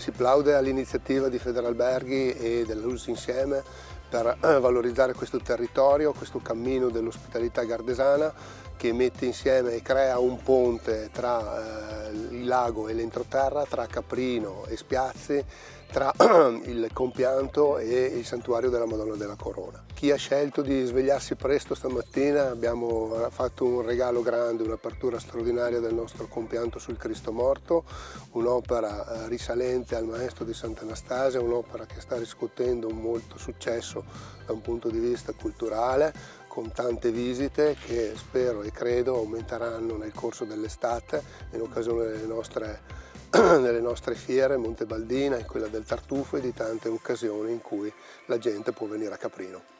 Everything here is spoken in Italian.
Si plaude all'iniziativa di Federalberghi e dell'Us Insieme per valorizzare questo territorio, questo cammino dell'ospitalità gardesana che mette insieme e crea un ponte tra il lago e l'entroterra, tra Caprino e Spiazzi, tra il compianto e il santuario della Madonna della Corona. Chi ha scelto di svegliarsi presto stamattina, abbiamo fatto un regalo grande, un'apertura straordinaria del nostro compianto sul Cristo morto, un'opera risalente al maestro di Sant'Anastasia, un'opera che sta riscuotendo molto successo da un punto di vista culturale, con tante visite che spero e credo aumenteranno nel corso dell'estate in occasione delle nostre fiere, Montebaldina e quella del Tartufo e di tante occasioni in cui la gente può venire a Caprino.